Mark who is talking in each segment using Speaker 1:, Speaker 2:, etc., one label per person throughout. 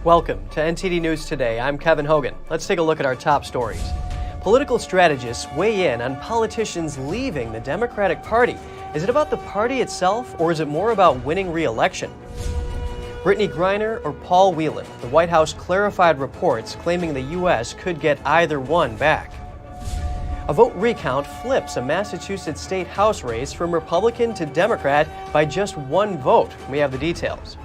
Speaker 1: Welcome to NTD News Today. I'm Kevin Hogan. Let's take a look at our top stories. Political strategists weigh in on politicians leaving the Democratic Party. Is it about the party itself, or is it more about winning re-election? Brittany Griner or Paul Whelan? The White House clarified reports claiming the U.S. could get either one back. A vote recount flips a Massachusetts state House race from Republican to Democrat by just one vote. We have the details.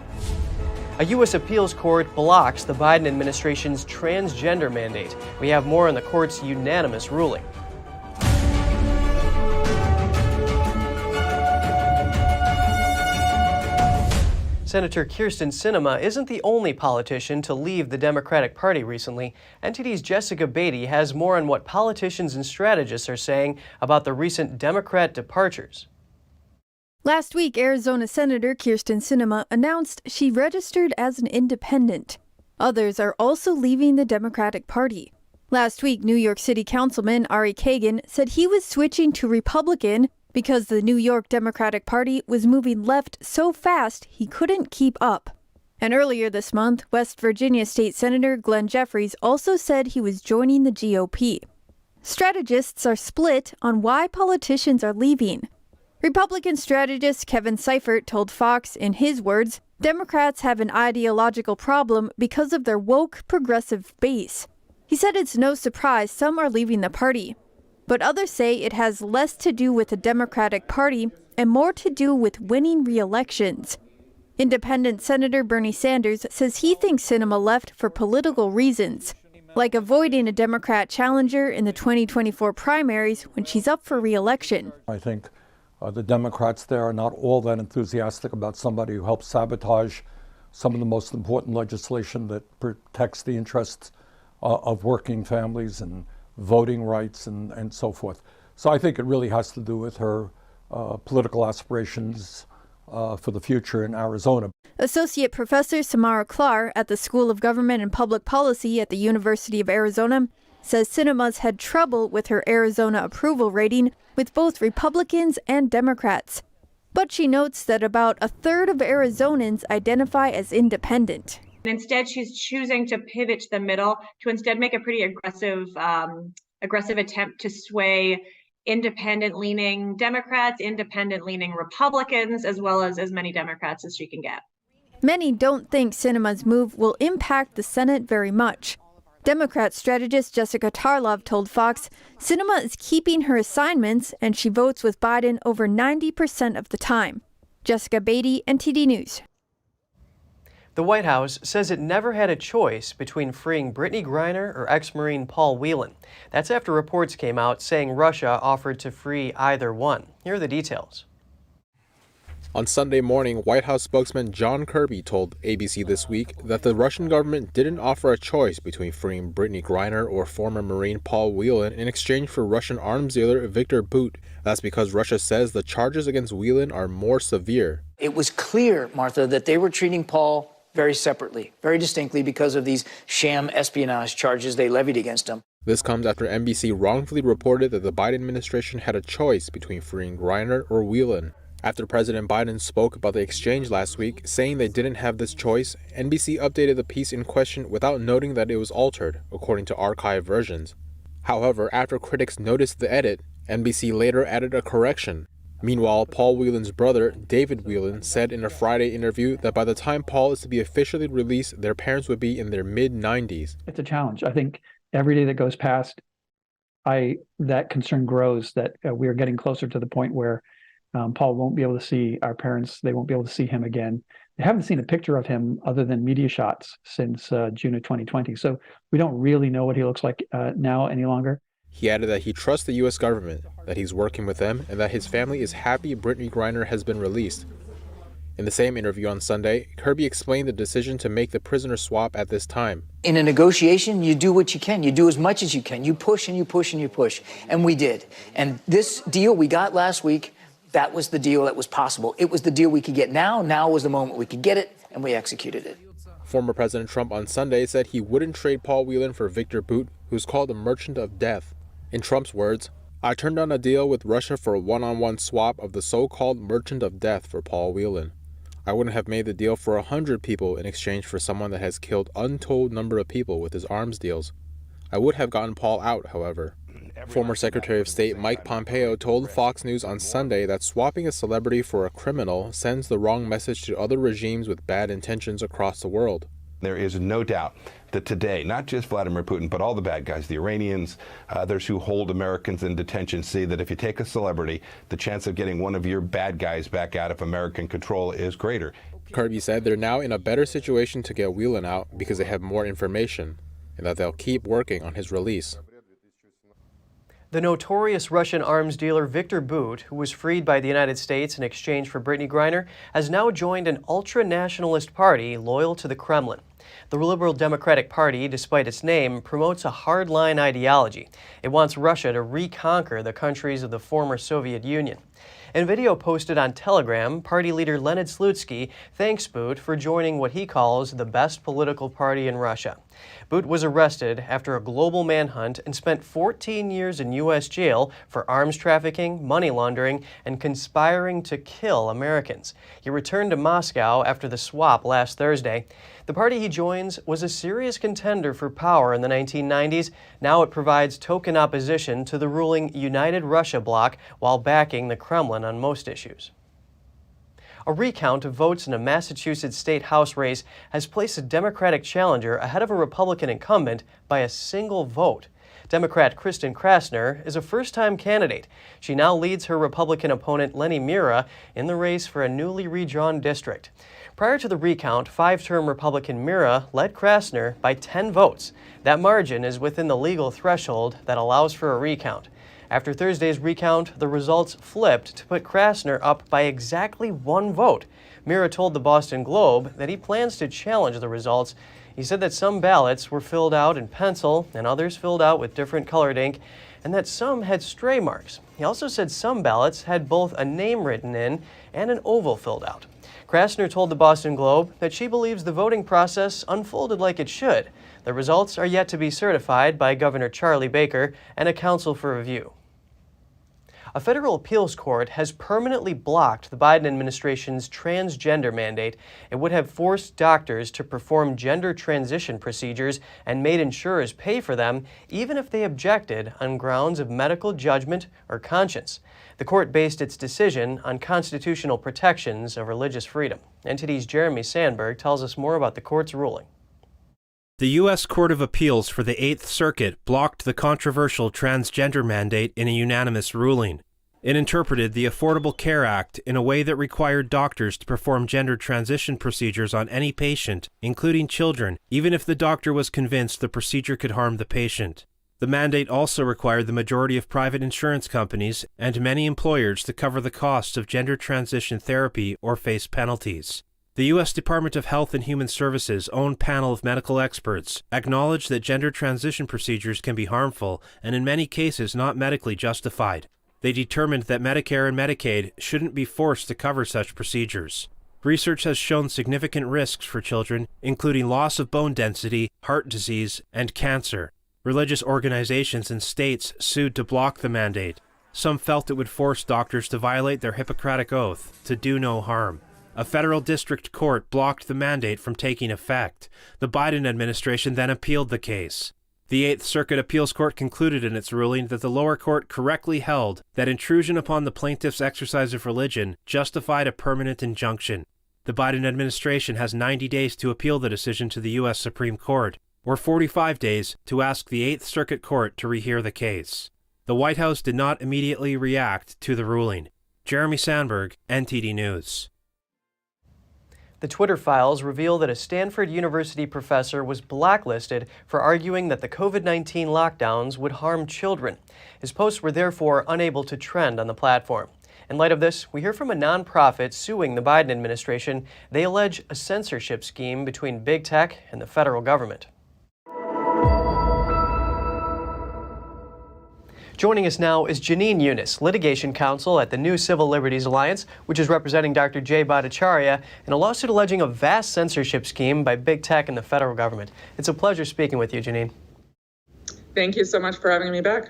Speaker 1: A U.S. appeals court blocks the Biden administration's transgender mandate. We have more on the court's unanimous ruling. Senator Kyrsten Sinema isn't the only politician to leave the Democratic Party recently. NTD's Jessica Beatty has more on what politicians and strategists are saying about the recent Democrat departures.
Speaker 2: Last week, Arizona Senator Kyrsten Sinema announced she registered as an independent. Others are also leaving the Democratic Party. Last week, New York City Councilman Ari Kagan said he was switching to Republican because the New York Democratic Party was moving left so fast he couldn't keep up. And earlier this month, West Virginia State Senator Glenn Jeffries also said he was joining the GOP. Strategists are split on why politicians are leaving. Republican strategist Kevin Seifert told Fox, in his words, Democrats have an ideological problem because of their woke progressive base. He said it's no surprise some are leaving the party, but others say it has less to do with the Democratic Party and more to do with winning re-elections. Independent Senator Bernie Sanders says he thinks Sinema left for political reasons, like avoiding a Democrat challenger in the 2024 primaries when she's up for re-election.
Speaker 3: I think the Democrats there are not all that enthusiastic about somebody who helps sabotage some of the most important legislation that protects the interests of working families and voting rights and so forth. So I think it really has to do with her political aspirations for the future in Arizona.
Speaker 2: Associate Professor Samara Klar at the School of Government and Public Policy at the University of Arizona says Sinema's had trouble with her Arizona approval rating with both Republicans and Democrats. But she notes that about a third of Arizonans identify as independent.
Speaker 4: Instead, she's choosing to pivot to the middle to instead make a pretty aggressive attempt to sway independent-leaning Democrats, independent-leaning Republicans, as well as many Democrats as she can get.
Speaker 2: Many don't think Sinema's move will impact the Senate very much. Democrat strategist Jessica Tarlov told Fox, Sinema is keeping her assignments and she votes with Biden over 90% of the time. Jessica Beatty, NTD News.
Speaker 1: The White House says it never had a choice between freeing Brittany Griner or ex-Marine Paul Whelan. That's after reports came out saying Russia offered to free either one. Here are the details.
Speaker 5: On Sunday morning, White House spokesman John Kirby told ABC This Week that the Russian government didn't offer a choice between freeing Brittany Griner or former Marine Paul Whelan in exchange for Russian arms dealer Viktor Bout. That's because Russia says the charges against Whelan are more severe.
Speaker 6: It was clear, Martha, that they were treating Paul very separately, very distinctly because of these sham espionage charges they levied against him.
Speaker 5: This comes after NBC wrongfully reported that the Biden administration had a choice between freeing Griner or Whelan. After President Biden spoke about the exchange last week, saying they didn't have this choice, NBC updated the piece in question without noting that it was altered, according to archived versions. However, after critics noticed the edit, NBC later added a correction. Meanwhile, Paul Whelan's brother, David Whelan, said in a Friday interview that by the time Paul is to be officially released, their parents would be in their mid-90s.
Speaker 7: It's a challenge. I think every day that goes past, that concern grows that we are getting closer to the point where Paul won't be able to see our parents. They won't be able to see him again. They haven't seen a picture of him other than media shots since June of 2020. So we don't really know what he looks like now any longer.
Speaker 5: He added that he trusts the U.S. government, that he's working with them, and that his family is happy Brittany Griner has been released. In the same interview on Sunday, Kirby explained the decision to make the prisoner swap at this time.
Speaker 6: In a negotiation, you do what you can. You do as much as you can. You push and you push and you push. And we did. And this deal we got last week, that was the deal that was possible. It was the deal we could get now. Now was the moment we could get it, and we executed it.
Speaker 5: Former President Trump on Sunday said he wouldn't trade Paul Whelan for Viktor Bout, who's called a merchant of death. In Trump's words, I turned down a deal with Russia for a one-on-one swap of the so-called merchant of death for Paul Whelan. I wouldn't have made the deal for 100 people in exchange for someone that has killed untold number of people with his arms deals. I would have gotten Paul out, however. Former Secretary of State Mike Pompeo told Fox News on Sunday that swapping a celebrity for a criminal sends the wrong message to other regimes with bad intentions across the world.
Speaker 8: There is no doubt that today, not just Vladimir Putin, but all the bad guys, the Iranians, others who hold Americans in detention, see that if you take a celebrity, the chance of getting one of your bad guys back out of American control is greater.
Speaker 5: Kirby said they're now in a better situation to get Whelan out because they have more information, and that they'll keep working on his release.
Speaker 1: The notorious Russian arms dealer Viktor Bout, who was freed by the United States in exchange for Brittany Griner, has now joined an ultra-nationalist party loyal to the Kremlin. The Liberal Democratic Party, despite its name, promotes a hardline ideology. It wants Russia to reconquer the countries of the former Soviet Union. In a video posted on Telegram, party leader Leonid Slutsky thanks Bout for joining what he calls the best political party in Russia. Bout was arrested after a global manhunt and spent 14 years in U.S. jail for arms trafficking, money laundering, and conspiring to kill Americans. He returned to Moscow after the swap last Thursday. The party he joins was a serious contender for power in the 1990s. Now it provides token opposition to the ruling United Russia bloc while backing the Kremlin on most issues. A recount of votes in a Massachusetts state House race has placed a Democratic challenger ahead of a Republican incumbent by a single vote. Democrat Kristen Krasner is a first-time candidate. She now leads her Republican opponent Lenny Mira in the race for a newly redrawn district. Prior to the recount, five-term Republican Mira led Krasner by 10 votes. That margin is within the legal threshold that allows for a recount. After Thursday's recount, the results flipped to put Krasner up by exactly one vote. Mira told the Boston Globe that he plans to challenge the results. He said that some ballots were filled out in pencil and others filled out with different colored ink, and that some had stray marks. He also said some ballots had both a name written in and an oval filled out. Krasner told the Boston Globe that she believes the voting process unfolded like it should. The results are yet to be certified by Governor Charlie Baker and a council for review. A federal appeals court has permanently blocked the Biden administration's transgender mandate. It would have forced doctors to perform gender transition procedures and made insurers pay for them, even if they objected on grounds of medical judgment or conscience. The court based its decision on constitutional protections of religious freedom. NTD's Jeremy Sandberg tells us more about the court's ruling.
Speaker 9: The U.S. Court of Appeals for the Eighth Circuit blocked the controversial transgender mandate in a unanimous ruling. It interpreted the Affordable Care Act in a way that required doctors to perform gender transition procedures on any patient, including children, even if the doctor was convinced the procedure could harm the patient. The mandate also required the majority of private insurance companies and many employers to cover the costs of gender transition therapy or face penalties. The U.S. Department of Health and Human Services' own panel of medical experts acknowledged that gender transition procedures can be harmful and in many cases not medically justified. They determined that Medicare and Medicaid shouldn't be forced to cover such procedures. Research has shown significant risks for children, including loss of bone density, heart disease, and cancer. Religious organizations and states sued to block the mandate. Some felt it would force doctors to violate their Hippocratic oath to do no harm. A federal district court blocked the mandate from taking effect. The Biden administration then appealed the case. The Eighth Circuit Appeals Court concluded in its ruling that the lower court correctly held that intrusion upon the plaintiff's exercise of religion justified a permanent injunction. The Biden administration has 90 days to appeal the decision to the U.S. Supreme Court, or 45 days to ask the Eighth Circuit Court to rehear the case. The White House did not immediately react to the ruling. Jeremy Sandberg, NTD News.
Speaker 1: The Twitter files reveal that a Stanford University professor was blacklisted for arguing that the COVID-19 lockdowns would harm children. His posts were therefore unable to trend on the platform. In light of this, we hear from a nonprofit suing the Biden administration. They allege a censorship scheme between big tech and the federal government. Joining us now is Jenin Younes, litigation counsel at the New Civil Liberties Alliance, which is representing Dr. J. Bhattacharya in a lawsuit alleging a vast censorship scheme by big tech and the federal government. It's a pleasure speaking with you, Jenin.
Speaker 10: Thank you so much for having me back.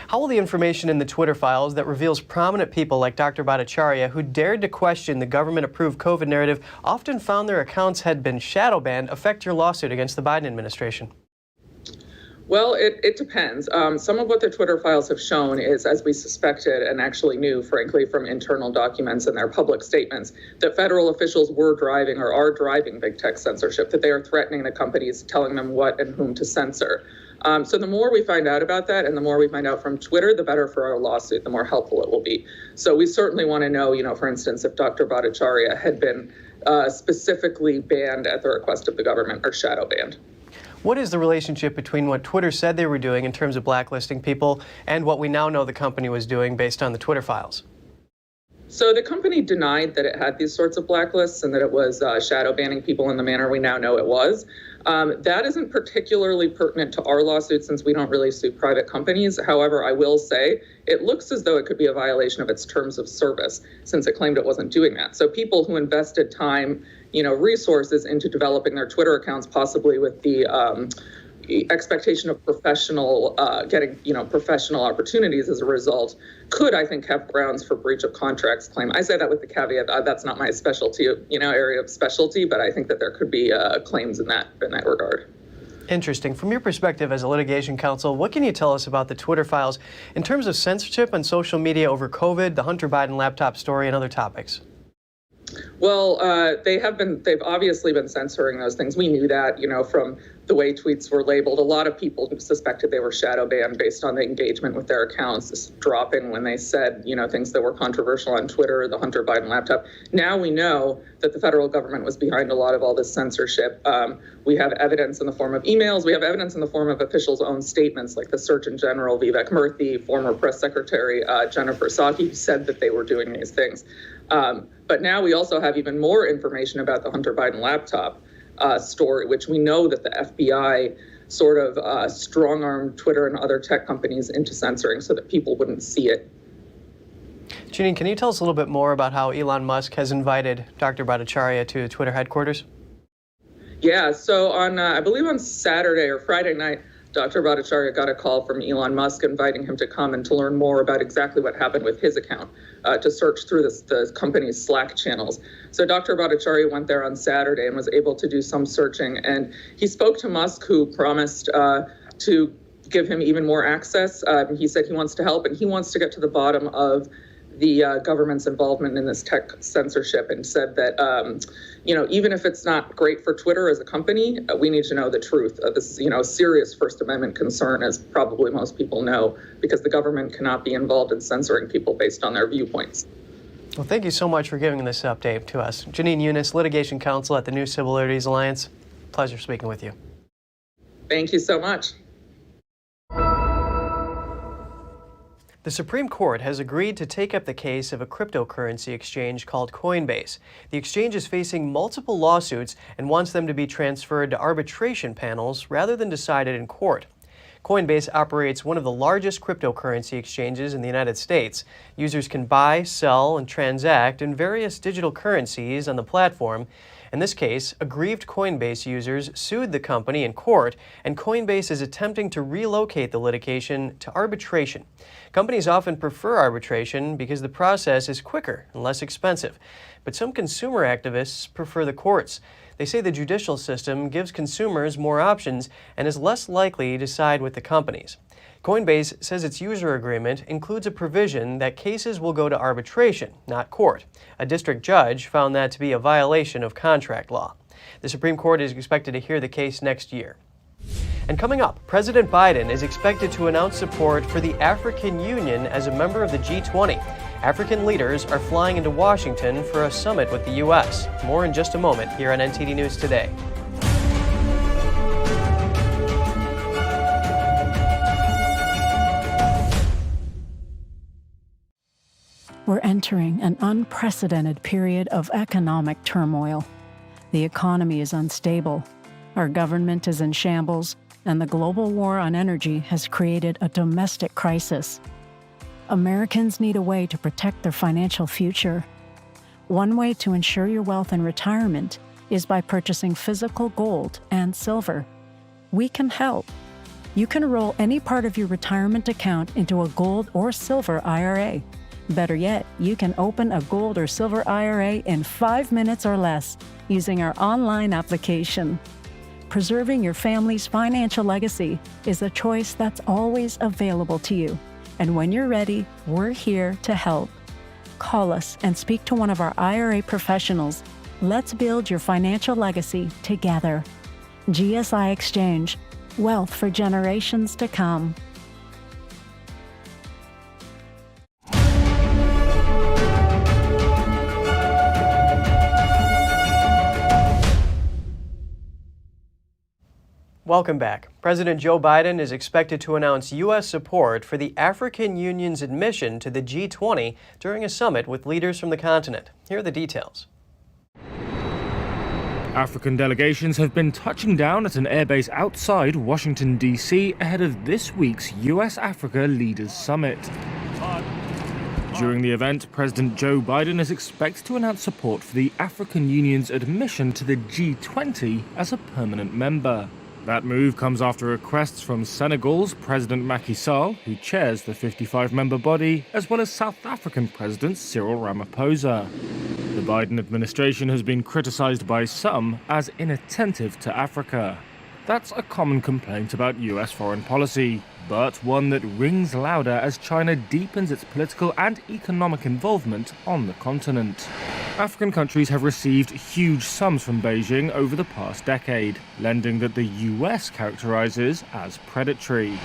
Speaker 1: How will the information in the Twitter files that reveals prominent people like Dr. Bhattacharya, who dared to question the government-approved COVID narrative, often found their accounts had been shadow banned, affect your lawsuit against the Biden administration?
Speaker 10: Well, it depends. Some of what the Twitter files have shown is, as we suspected and actually knew, frankly, from internal documents and their public statements, that federal officials were driving or are driving big tech censorship, that they are threatening the companies, telling them what and whom to censor. So the more we find out about that and the more we find out from Twitter, the better for our lawsuit, the more helpful it will be. So we certainly want to know, for instance, if Dr. Bhattacharya had been specifically banned at the request of the government or shadow banned.
Speaker 1: What is the relationship between what Twitter said they were doing in terms of blacklisting people and what we now know the company was doing based on the Twitter files?
Speaker 10: So the company denied that it had these sorts of blacklists and that it was shadow banning people in the manner we now know it was. That isn't particularly pertinent to our lawsuit since we don't really sue private companies. However, I will say it looks as though it could be a violation of its terms of service since it claimed it wasn't doing that. So people who invested time, resources into developing their Twitter accounts, possibly with the expectation of professional, getting, professional opportunities as a result, could, I think, have grounds for breach of contracts claim. I say that with the caveat that's not my specialty, area of specialty, but I think that there could be claims in that regard.
Speaker 1: Interesting. From your perspective as a litigation counsel, what can you tell us about the Twitter files in terms of censorship on social media over COVID, the Hunter Biden laptop story, and other topics?
Speaker 10: Well, they've obviously been censoring those things. We knew that, from the way tweets were labeled. A lot of people suspected they were shadow banned based on the engagement with their accounts dropping when they said, things that were controversial on Twitter, the Hunter Biden laptop. Now we know that the federal government was behind a lot of all this censorship. We have evidence in the form of emails. We have evidence in the form of officials' own statements, like the Surgeon General, Vivek Murthy, former press secretary Jennifer Psaki, who said that they were doing these things. But now we also have even more information about the Hunter Biden laptop story, which we know that the FBI sort of strong-armed Twitter and other tech companies into censoring so that people wouldn't see it.
Speaker 1: Jenin, can you tell us a little bit more about how Elon Musk has invited Dr. Bhattacharya to Twitter headquarters?
Speaker 10: Yeah, so I believe on Saturday or Friday night, Dr. Bhattacharya got a call from Elon Musk inviting him to come and to learn more about exactly what happened with his account, to search through the company's Slack channels. So Dr. Bhattacharya went there on Saturday and was able to do some searching. And he spoke to Musk, who promised to give him even more access. He said he wants to help and he wants to get to the bottom of the government's involvement in this tech censorship, and said that, even if it's not great for Twitter as a company, we need to know the truth. This is, a serious First Amendment concern, as probably most people know, because the government cannot be involved in censoring people based on their viewpoints.
Speaker 1: Well, thank you so much for giving this update to us. Jenin Younes, litigation counsel at the New Civil Liberties Alliance. Pleasure speaking with you.
Speaker 10: Thank you so much.
Speaker 1: The Supreme Court has agreed to take up the case of a cryptocurrency exchange called Coinbase. The exchange is facing multiple lawsuits and wants them to be transferred to arbitration panels rather than decided in court. Coinbase operates one of the largest cryptocurrency exchanges in the United States. Users can buy, sell, and transact in various digital currencies on the platform. In this case, aggrieved Coinbase users sued the company in court, and Coinbase is attempting to relocate the litigation to arbitration. Companies often prefer arbitration because the process is quicker and less expensive. But some consumer activists prefer the courts. They say the judicial system gives consumers more options and is less likely to side with the companies. Coinbase says its user agreement includes a provision that cases will go to arbitration, not court. A district judge found that to be a violation of contract law. The Supreme Court is expected to hear the case next year. And coming up, President Biden is expected to announce support for the African Union as a member of the G20. African leaders are flying into Washington for a summit with the U.S. More in just a moment here on NTD News Today.
Speaker 11: We're entering an unprecedented period of economic turmoil. The economy is unstable, our government is in shambles, and the global war on energy has created a domestic crisis. Americans need a way to protect their financial future. One way to ensure your wealth in retirement is by purchasing physical gold and silver. We can help. You can roll any part of your retirement account into a gold or silver IRA. Better yet, you can open a gold or silver IRA in 5 minutes or less using our online application. Preserving your family's financial legacy is a choice that's always available to you. And when you're ready, we're here to help. Call us and speak to one of our IRA professionals. Let's build your financial legacy together. GSI Exchange, wealth for generations to come.
Speaker 1: Welcome back. President Joe Biden is expected to announce U.S. support for the African Union's admission to the G20 during a summit with leaders from the continent. Here are the details.
Speaker 12: African delegations have been touching down at an airbase outside Washington, D.C. ahead of this week's U.S.-Africa Leaders Summit. During the event, President Joe Biden is expected to announce support for the African Union's admission to the G20 as a permanent member. That move comes after requests from Senegal's President Macky Sall, who chairs the 55-member body, as well as South African President Cyril Ramaphosa. The Biden administration has been criticized by some as inattentive to Africa. That's a common complaint about U.S. foreign policy, but one that rings louder as China deepens its political and economic involvement on the continent. African countries have received huge sums from Beijing over the past decade, lending that the U.S. characterizes as predatory.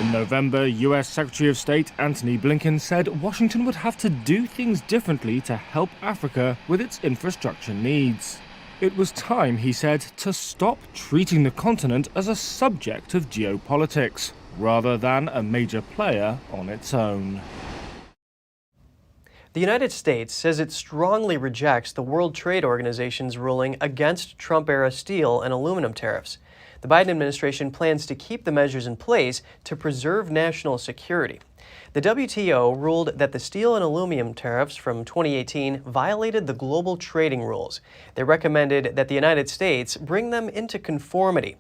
Speaker 12: In November, U.S. Secretary of State Antony Blinken said Washington would have to do things differently to help Africa with its infrastructure needs. It was time, he said, to stop treating the continent as a subject of geopolitics, rather than a major player on its own.
Speaker 1: The United States says it strongly rejects the World Trade Organization's ruling against Trump-era steel and aluminum tariffs. The Biden administration plans to keep the measures in place to preserve national security. The WTO ruled that the steel and aluminum tariffs from 2018 violated the global trading rules. They recommended that the United States bring them into conformity.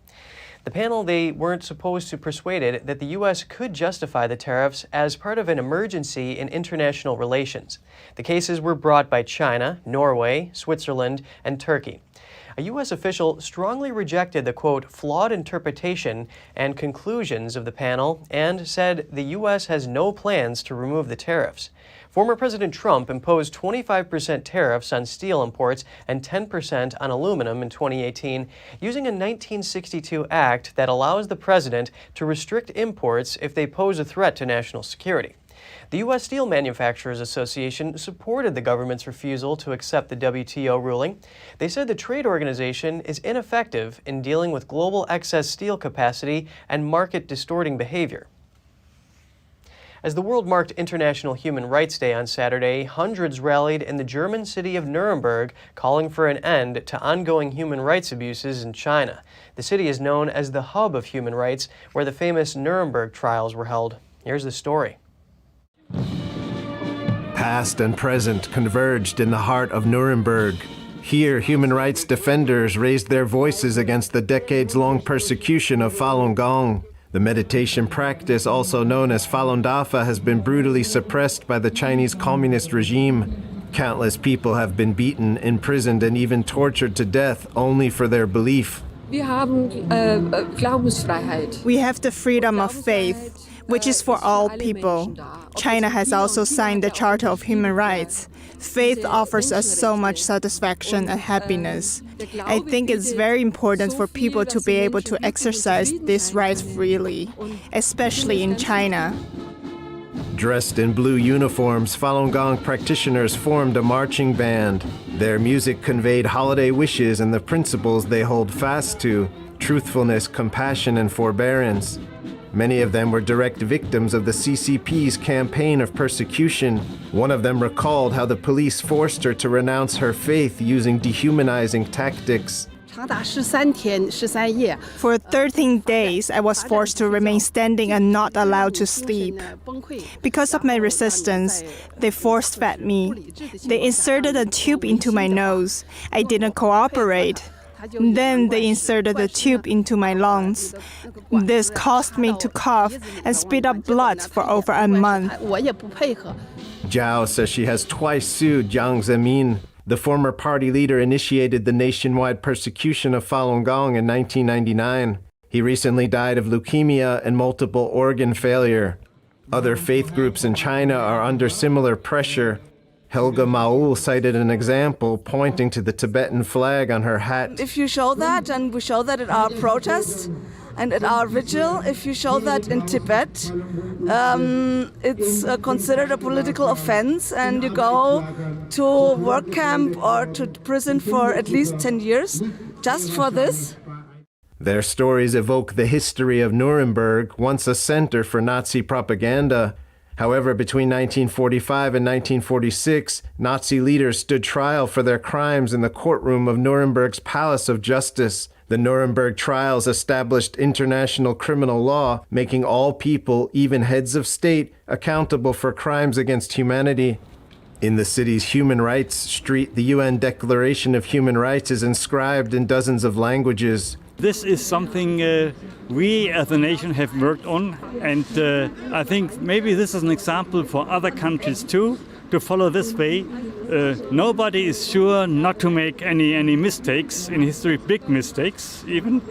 Speaker 1: The panel, they weren't supposed to persuaded that the U.S. could justify the tariffs as part of an emergency in international relations. The cases were brought by China, Norway, Switzerland, and Turkey. A U.S. official strongly rejected the, quote, flawed interpretation and conclusions of the panel and said the U.S. has no plans to remove the tariffs. Former President Trump imposed 25% tariffs on steel imports and 10% on aluminum in 2018, using a 1962 act that allows the president to restrict imports if they pose a threat to national security. The U.S. Steel Manufacturers Association supported the government's refusal to accept the WTO ruling. They said the trade organization is ineffective in dealing with global excess steel capacity and market-distorting behavior. As the world marked International Human Rights Day on Saturday, hundreds rallied in the German city of Nuremberg, calling for an end to ongoing human rights abuses in China. The city is known as the hub of human rights, where the famous Nuremberg trials were held. Here's the story.
Speaker 13: Past and present converged in the heart of Nuremberg. Here, human rights defenders raised their voices against the decades-long persecution of Falun Gong. The meditation practice, also known as Falun Dafa, has been brutally suppressed by the Chinese communist regime. Countless people have been beaten, imprisoned, and even tortured to death only for their belief.
Speaker 14: We have the freedom of faith, which is for all people. China has also signed the Charter of Human Rights. Faith offers us so much satisfaction and happiness. I think it's very important for people to be able to exercise this right freely, especially in China.
Speaker 13: Dressed in blue uniforms, Falun Gong practitioners formed a marching band. Their music conveyed holiday wishes and the principles they hold fast to: truthfulness, compassion, and forbearance. Many of them were direct victims of the CCP's campaign of persecution. One of them recalled how the police forced her to renounce her faith using dehumanizing tactics.
Speaker 14: For 13 days, I was forced to remain standing and not allowed to sleep. Because of my resistance, they force-fed me. They inserted a tube into my nose. I didn't cooperate. Then they inserted the tube into my lungs. This caused me to cough and spit up blood for over a month.
Speaker 13: Zhao says she has twice sued Jiang Zemin. The former party leader initiated the nationwide persecution of Falun Gong in 1999. He recently died of leukemia and multiple organ failure. Other faith groups in China are under similar pressure. Helga Maul cited an example pointing to the Tibetan flag on her hat.
Speaker 15: If you show that, and we show that at our protests and at our vigil, if you show that in Tibet, it's considered a political offense, and you go to work camp or to prison for at least 10 years just for this.
Speaker 13: Their stories evoke the history of Nuremberg, once a center for Nazi propaganda. However, between 1945 and 1946, Nazi leaders stood trial for their crimes in the courtroom of Nuremberg's Palace of Justice. The Nuremberg trials established international criminal law, making all people, even heads of state, accountable for crimes against humanity. In the city's Human Rights Street, the UN Declaration of Human Rights is inscribed in dozens of languages.
Speaker 16: This is something we as a nation have worked on, and I think maybe this is an example for other countries too, to follow this way. Nobody is sure not to make any mistakes in history, big mistakes even,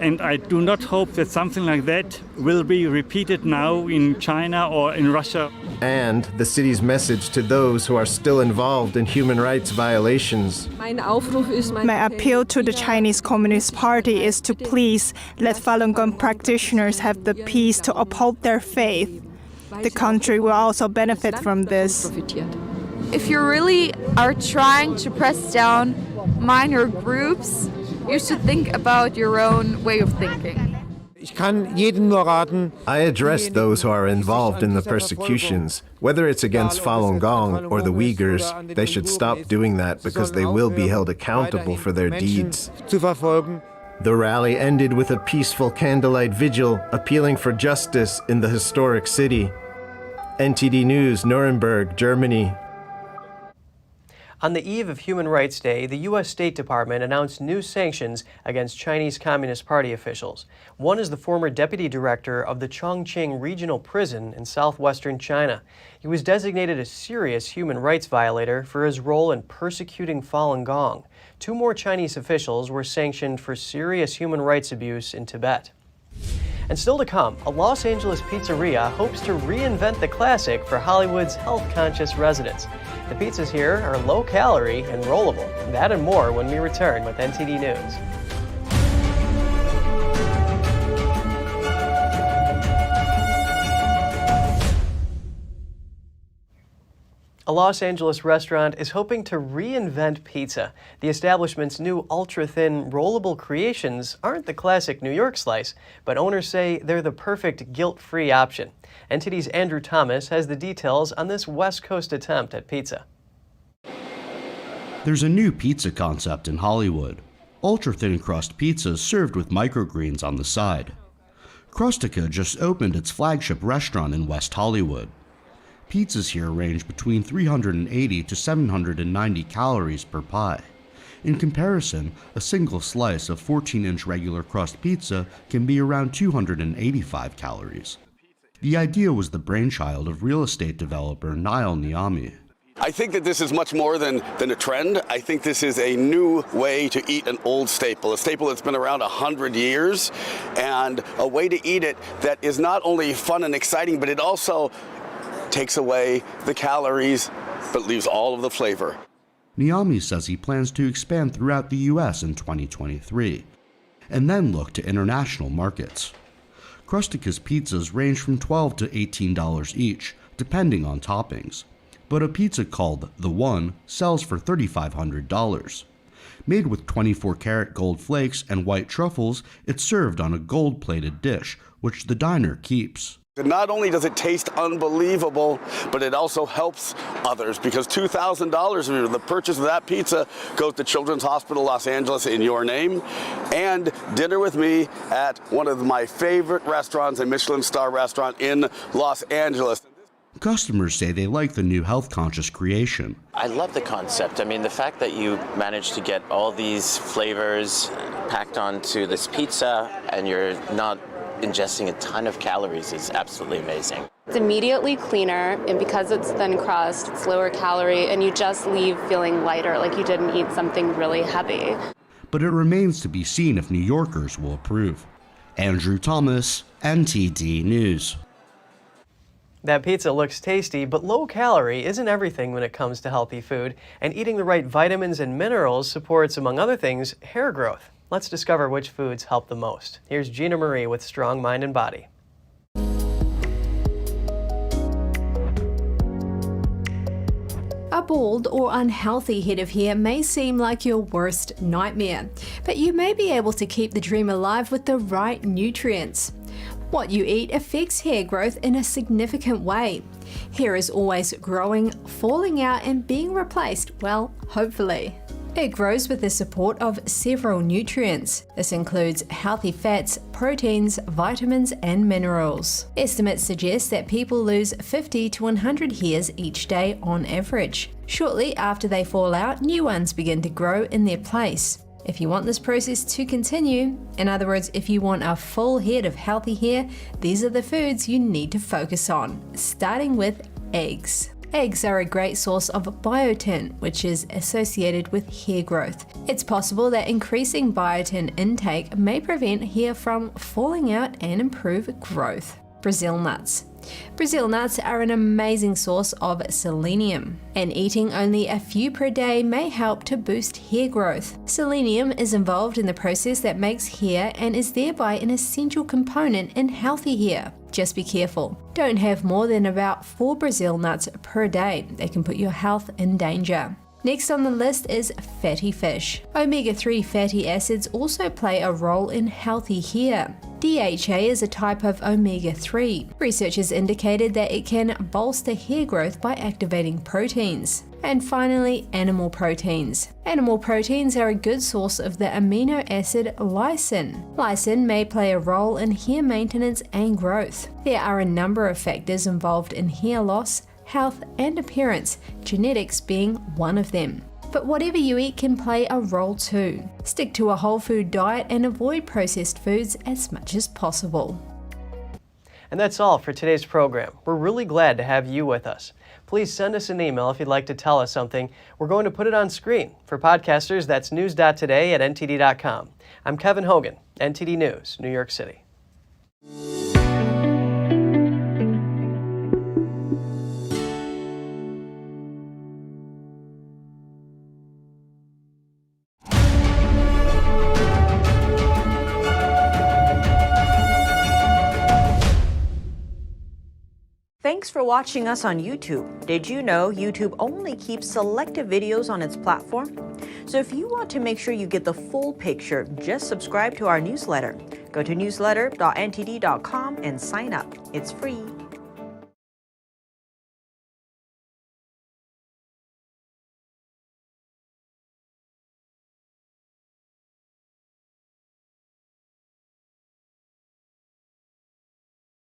Speaker 16: and I do not hope that something like that will be repeated now in China or in Russia.
Speaker 13: And the city's message to those who are still involved in human rights violations.
Speaker 14: My appeal to the Chinese Communist Party is to please let Falun Gong practitioners have the peace to uphold their faith. The country will also benefit from this.
Speaker 17: If you really are trying to press down minor groups, you should think about your own way of thinking.
Speaker 13: I address those who are involved in the persecutions. Whether it's against Falun Gong or the Uyghurs, they should stop doing that because they will be held accountable for their deeds. The rally ended with a peaceful candlelight vigil appealing for justice in the historic city. NTD News, Nuremberg, Germany.
Speaker 1: On the eve of Human Rights Day, the U.S. State Department announced new sanctions against Chinese Communist Party officials. One is the former deputy director of the Chongqing Regional Prison in southwestern China. He was designated a serious human rights violator for his role in persecuting Falun Gong. Two more Chinese officials were sanctioned for serious human rights abuse in Tibet. And still to come, a Los Angeles pizzeria hopes to reinvent the classic for Hollywood's health-conscious residents. The pizzas here are low-calorie and rollable. That and more when we return with NTD News. A Los Angeles restaurant is hoping to reinvent pizza. The establishment's new ultra-thin, rollable creations aren't the classic New York slice, but owners say they're the perfect guilt-free option. NTD's Andrew Thomas has the details on this West Coast attempt at pizza.
Speaker 18: There's a new pizza concept in Hollywood. Ultra-thin crust pizzas served with microgreens on the side. Crustica just opened its flagship restaurant in West Hollywood. Pizzas here range between 380 to 790 calories per pie. In comparison, a single slice of 14-inch regular crust pizza can be around 285 calories. The idea was the brainchild of real estate developer Niall Niami.
Speaker 19: I think that this is much more than a trend. I think this is a new way to eat an old staple, a staple that's been around 100 years, and a way to eat it that is not only fun and exciting, but it also takes away the calories, but leaves all of the flavor.
Speaker 18: Niami says he plans to expand throughout the U.S. in 2023, and then look to international markets. Crustica's pizzas range from $12 to $18 each, depending on toppings, but a pizza called The One sells for $3,500. Made with 24-karat gold flakes and white truffles, it's served on a gold-plated dish, which the diner keeps.
Speaker 19: Not only does it taste unbelievable, but it also helps others, because $2,000 of the purchase of that pizza goes to Children's Hospital Los Angeles in your name, and dinner with me at one of my favorite restaurants, a Michelin star restaurant in Los Angeles.
Speaker 18: Customers say they like the new health-conscious creation.
Speaker 20: I love the concept. I mean, the fact that you managed to get all these flavors packed onto this pizza and you're not ingesting a ton of calories is absolutely amazing.
Speaker 21: It's immediately cleaner, and because it's thin crust, it's lower calorie, and you just leave feeling lighter, like you didn't eat something really heavy.
Speaker 18: But it remains to be seen if New Yorkers will approve. Andrew Thomas, NTD News.
Speaker 1: That pizza looks tasty, but low calorie isn't everything when it comes to healthy food, and eating the right vitamins and minerals supports, among other things, hair growth. Let's discover which foods help the most. Here's Gina Marie with Strong Mind and Body.
Speaker 22: A bald or unhealthy head of hair may seem like your worst nightmare, but you may be able to keep the dream alive with the right nutrients. What you eat affects hair growth in a significant way. Hair is always growing, falling out, and being replaced, well, hopefully. It grows with the support of several nutrients. This includes healthy fats, proteins, vitamins, and minerals. Estimates suggest that people lose 50 to 100 hairs each day on average. Shortly after they fall out, new ones begin to grow in their place. If you want this process to continue, in other words, if you want a full head of healthy hair, these are the foods you need to focus on, starting with eggs. Eggs are a great source of biotin, which is associated with hair growth. It's possible that increasing biotin intake may prevent hair from falling out and improve growth. Brazil nuts. Brazil nuts are an amazing source of selenium, and eating only a few per day may help to boost hair growth. Selenium is involved in the process that makes hair and is thereby an essential component in healthy hair. Just be careful. Don't have more than about 4 Brazil nuts per day. They can put your health in danger. Next on the list is fatty fish. Omega-3 fatty acids also play a role in healthy hair. DHA is a type of omega-3. Researchers indicated that it can bolster hair growth by activating proteins. And finally, animal proteins. Animal proteins are a good source of the amino acid lysine. Lysine may play a role in hair maintenance and growth. There are a number of factors involved in hair loss, health, and appearance, genetics being one of them. But whatever you eat can play a role too. Stick to a whole food diet and avoid processed foods as much as possible.
Speaker 1: And that's all for today's program. We're really glad to have you with us. Please send us an email if you'd like to tell us something. We're going to put it on screen. For podcasters, that's news.today@ntd.com. I'm Kevin Hogan, NTD News, New York City.
Speaker 23: Thanks for watching us on YouTube. Did you know YouTube only keeps selective videos on its platform? So if you want to make sure you get the full picture, just subscribe to our newsletter. Go to newsletter.ntd.com and sign up. It's free.